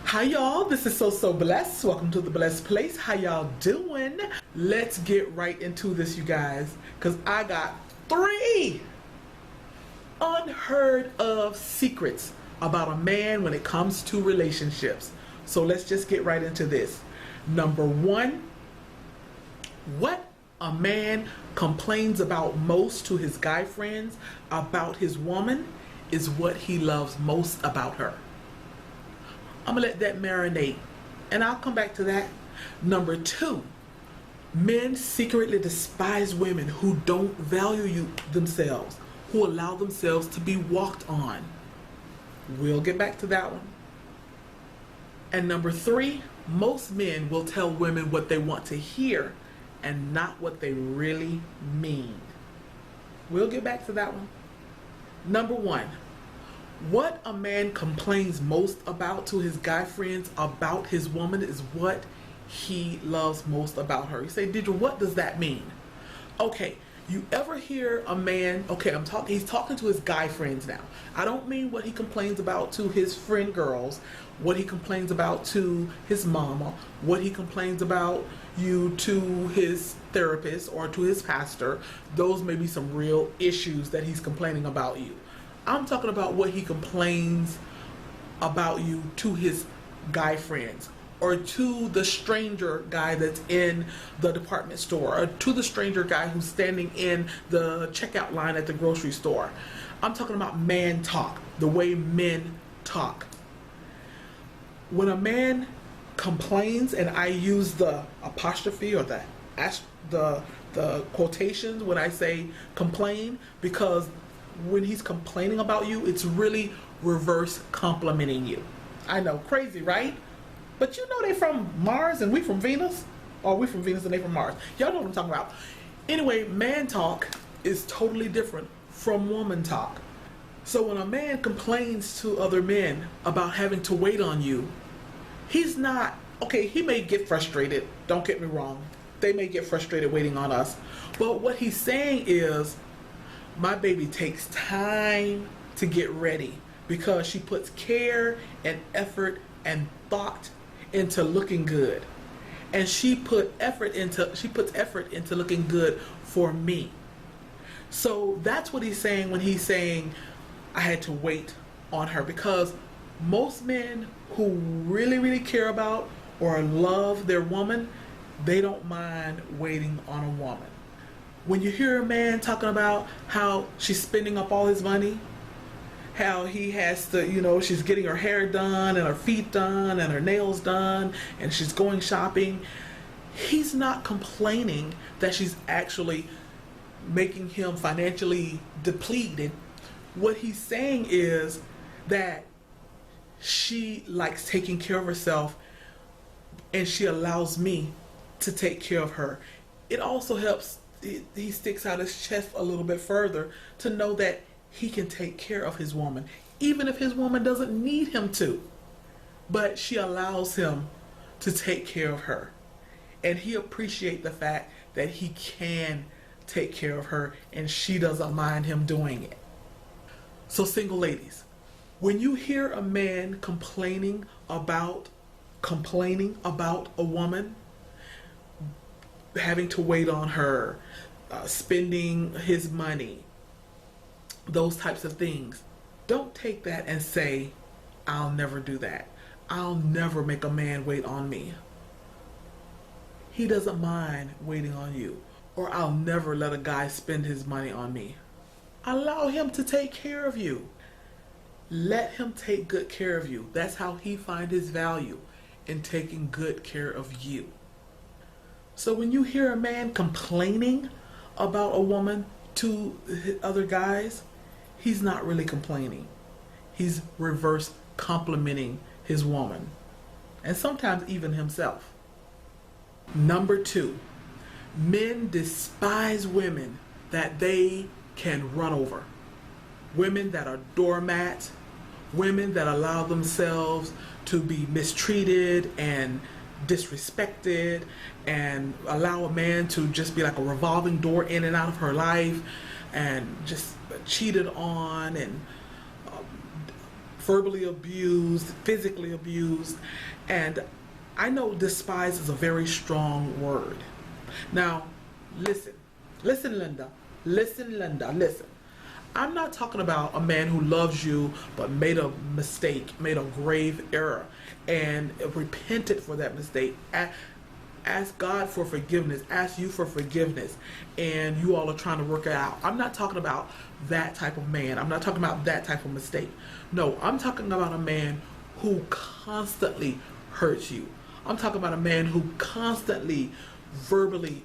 Hi y'all, this is So Blessed. Welcome to the Blessed Place. How y'all doing? Let's get right into this, you guys, because I got 3 unheard of secrets about a man when it comes to relationships. So let's just get right into this. Number 1, what a man complains about most to his guy friends about his woman is what he loves most about her. I'm gonna let that marinate and I'll come back to that. Number 2, men secretly despise women who don't value themselves, who allow themselves to be walked on. We'll get back to that one. And number 3, most men will tell women what they want to hear and not what they really mean. We'll get back to that one. Number 1, what a man complains most about to his guy friends about his woman is what he loves most about her. You say, Deidre, what does that mean? Okay, you ever hear a man, okay, he's talking to his guy friends now. I don't mean what he complains about to his friend girls, what he complains about to his mama, what he complains about you to his therapist or to his pastor. Those may be some real issues that he's complaining about you. I'm talking about what he complains about you to his guy friends, or to the stranger guy that's in the department store, or to the stranger guy who's standing in the checkout line at the grocery store. I'm talking about man talk, the way men talk. When a man complains, and I use the apostrophe or the quotations when I say complain, because when he's complaining about you, it's really reverse complimenting you. I know, crazy, right? But you know they from Mars and we from Venus? Or we from Venus and they from Mars. Y'all know what I'm talking about. Anyway, man talk is totally different from woman talk. So when a man complains to other men about having to wait on you, he's not, okay, he may get frustrated, don't get me wrong. They may get frustrated waiting on us. But what he's saying is, my baby takes time to get ready because she puts care and effort and thought into looking good. And she puts effort into looking good for me. So that's what he's saying when he's saying I had to wait on her, because most men who really care about or love their woman, they don't mind waiting on a woman. When you hear a man talking about how she's spending up all his money, how he has to, she's getting her hair done and her feet done and her nails done and she's going shopping, he's not complaining that she's actually making him financially depleted. What he's saying is that she likes taking care of herself and she allows me to take care of her. It also helps, he sticks out his chest a little bit further to know that he can take care of his woman, even if his woman doesn't need him to. But she allows him to take care of her. And he appreciates the fact that he can take care of her and she doesn't mind him doing it. So single ladies, when you hear a man complaining about a woman, having to wait on her, spending his money, those types of things, don't take that and say, I'll never do that. I'll never make a man wait on me. He doesn't mind waiting on you. Or I'll never let a guy spend his money on me. Allow him to take care of you. Let him take good care of you. That's how he finds his value, in taking good care of you. So when you hear a man complaining about a woman to other guys, he's not really complaining. He's reverse complimenting his woman, and sometimes even himself. Number 2, men despise women that they can run over. Women that are doormats, women that allow themselves to be mistreated and disrespected and allow a man to just be like a revolving door in and out of her life and just cheated on and verbally abused, physically abused. And I know despise is a very strong word. Now, listen. Listen, Linda. Listen, Linda. Listen. I'm not talking about a man who loves you but made a mistake, made a grave error, and repented for that mistake. Ask God for forgiveness. Ask you for forgiveness. And you all are trying to work it out. I'm not talking about that type of man. I'm not talking about that type of mistake. No, I'm talking about a man who constantly hurts you. I'm talking about a man who constantly verbally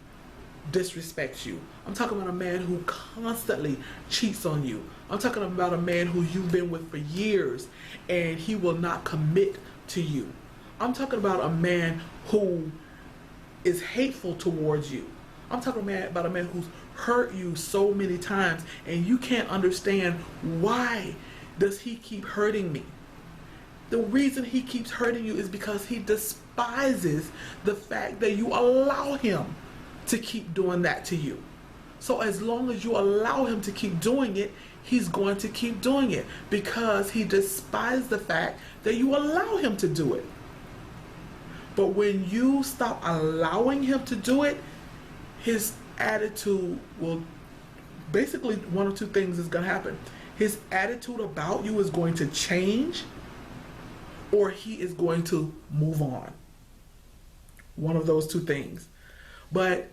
disrespects you. I'm talking about a man who constantly cheats on you. I'm talking about a man who you've been with for years and he will not commit to you. I'm talking about a man who is hateful towards you. I'm talking about a man who's hurt you so many times and you can't understand why does he keep hurting me. The reason he keeps hurting you is because he despises the fact that you allow him to keep doing that to you. So as long as you allow him to keep doing it, he's going to keep doing it because he despises the fact that you allow him to do it. But when you stop allowing him to do it, his attitude will, basically one or two things is going to happen. His attitude about you is going to change, or he is going to move on. One of those two things. But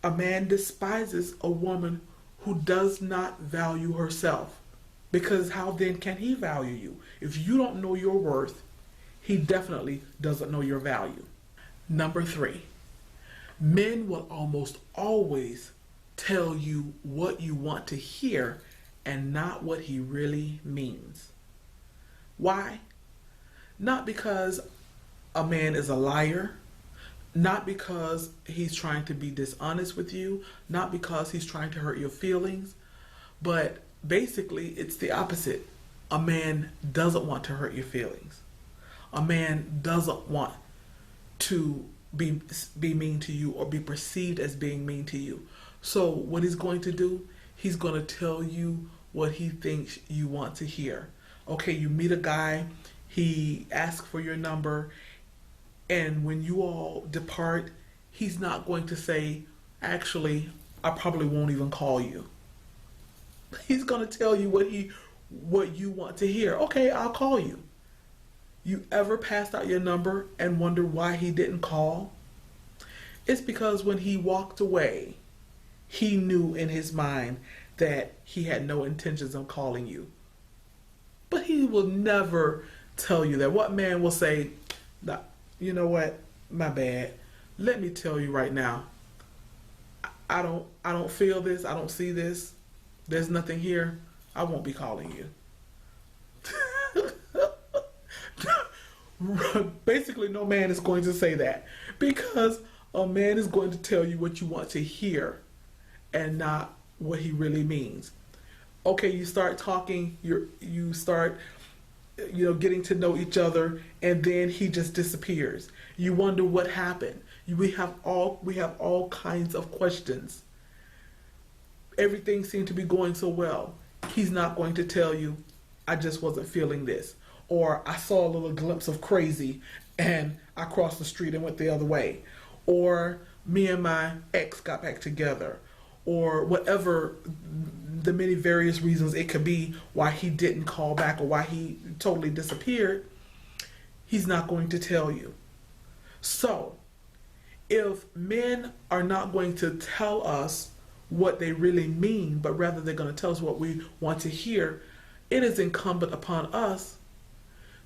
a man despises a woman who does not value herself. Because how then can he value you? If you don't know your worth, he definitely doesn't know your value. Number 3, men will almost always tell you what you want to hear and not what he really means. Why? Not because a man is a liar, not because he's trying to be dishonest with you, not because he's trying to hurt your feelings, but basically it's the opposite. A man doesn't want to hurt your feelings. A man doesn't want to be mean to you or be perceived as being mean to you. So what he's going to do, he's going to tell you what he thinks you want to hear. Okay, you meet a guy, he asks for your number, and when you all depart, he's not going to say, actually, I probably won't even call you. He's going to tell you what you want to hear. Okay, I'll call you. You ever passed out your number and wonder why he didn't call? It's because when he walked away, he knew in his mind that he had no intentions of calling you. But he will never tell you that. What man will say, nah, you know what, my bad. Let me tell you right now, I don't feel this, I don't see this, there's nothing here, I won't be calling you. Basically, no man is going to say that because a man is going to tell you what you want to hear and not what he really means. Okay, you start talking, you start getting to know each other, and then he just disappears. You wonder what happened. We have all kinds of questions. Everything seemed to be going so well. He's not going to tell you, I just wasn't feeling this. Or I saw a little glimpse of crazy and I crossed the street and went the other way. Or me and my ex got back together. Or whatever the many various reasons it could be why he didn't call back or why he totally disappeared. He's not going to tell you. So, if men are not going to tell us what they really mean, but rather they're going to tell us what we want to hear, it is incumbent upon us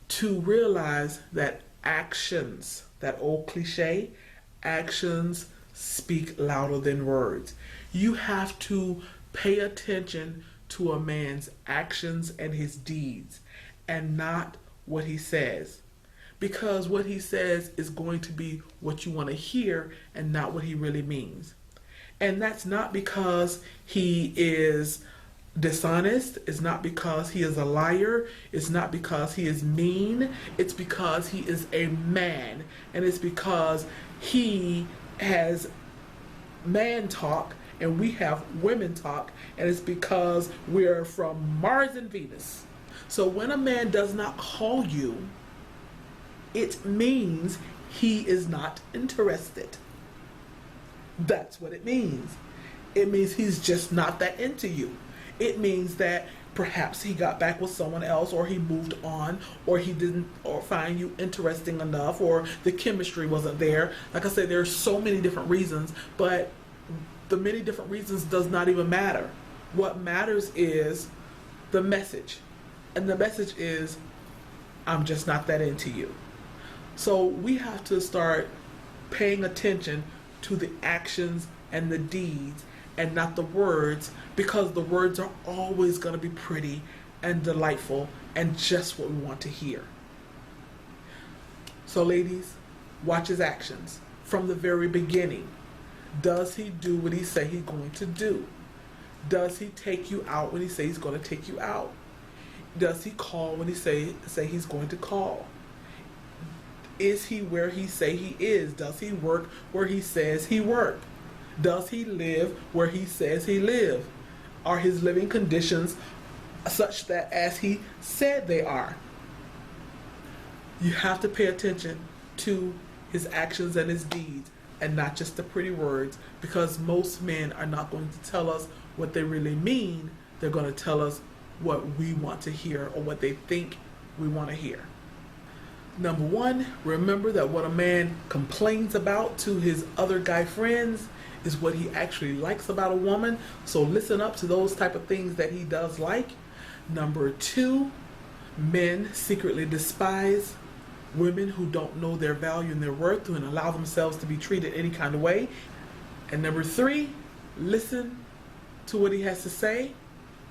to realize that actions, that old cliche, actions speak louder than words. You have to pay attention to a man's actions and his deeds and not what he says. Because what he says is going to be what you want to hear and not what he really means. And that's not because he is dishonest. It's not because he is a liar. It's not because he is mean. It's because he is a man. And it's because he has man talk and we have women talk. And it's because we're from Mars and Venus. So when a man does not call you, it means he is not interested. That's what it means. It means he's just not that into you. It means that perhaps he got back with someone else, or he moved on, or he didn't or find you interesting enough, or the chemistry wasn't there. Like I said, there's so many different reasons, but the many different reasons does not even matter. What matters is the message. And the message is, I'm just not that into you. So we have to start paying attention to the actions and the deeds and not the words, because the words are always going to be pretty and delightful and just what we want to hear. So ladies, watch his actions from the very beginning. Does he do what he say he's going to do? Does he take you out when he say he's going to take you out? Does he call when he say he's going to call? Is he where he say he is? Does he work where he says he work? Does he live where he says he live? Are his living conditions such that as he said they are? You have to pay attention to his actions and his deeds, and not just the pretty words, because most men are not going to tell us what they really mean. They're going to tell us what we want to hear or what they think we want to hear. Number one, remember that what a man complains about to his other guy friends is what he actually likes about a woman. So listen up to those type of things that he does like. Number two, men secretly despise women who don't know their value and their worth and allow themselves to be treated any kind of way. And number three, listen to what he has to say,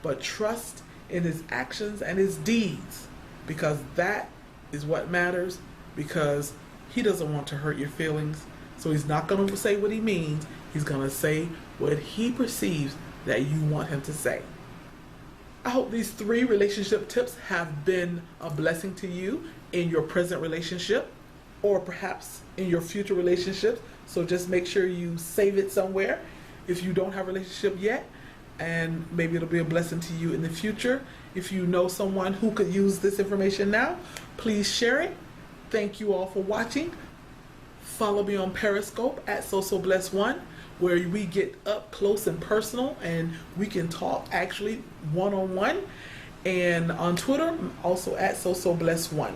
but trust in his actions and his deeds, because that is what matters, because he doesn't want to hurt your feelings. So he's not going to say what he means. He's going to say what he perceives that you want him to say. I hope these 3 relationship tips have been a blessing to you in your present relationship, or perhaps in your future relationships. So just make sure you save it somewhere if you don't have a relationship yet, and maybe it'll be a blessing to you in the future. If you know someone who could use this information now, please share it. Thank you all for watching. Follow me on Periscope at SoSoBlessed1, where we get up close and personal and we can talk actually one-on-one. And on Twitter, also at SoSoBlessed1.